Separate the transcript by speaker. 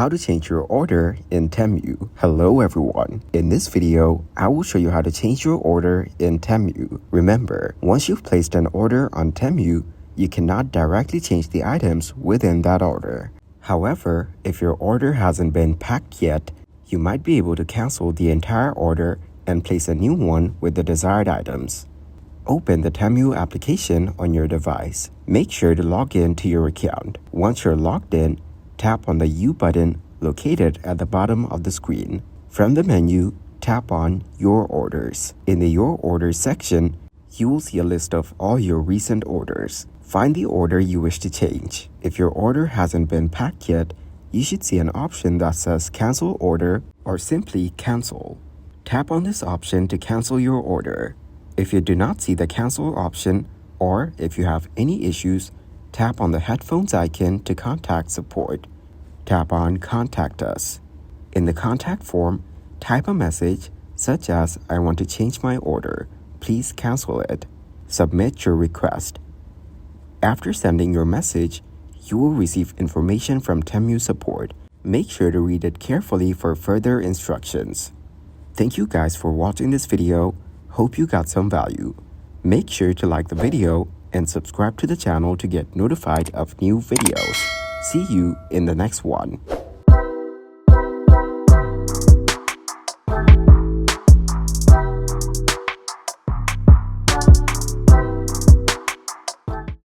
Speaker 1: How to change your order in Temu. Hello everyone. In this video, I will show you how to change your order in Temu. Remember, once you've placed an order on Temu, you cannot directly change the items within that order. However, if your order hasn't been packed yet, you might be able to cancel the entire order and place a new one with the desired items. Open the Temu application on your device. Make sure to log in to your account. Once you're logged in, tap on the U button located at the bottom of the screen. From the menu, tap on Your Orders. In the Your Orders section, you will see a list of all your recent orders. Find the order you wish to change. If your order hasn't been packed yet, you should see an option that says Cancel Order or simply Cancel. Tap on this option to cancel your order. If you do not see the cancel option, or if you have any issues, tap on the headphones icon to contact support. Tap on Contact Us. In the contact form, type a message such as I want to change my order. Please cancel it. Submit your request. After sending your message, you will receive information from Temu support. Make sure to read it carefully for further instructions. Thank you guys for watching this video. Hope you got some value. Make sure to like the video and subscribe to the channel to get notified of new videos. See you in the next one.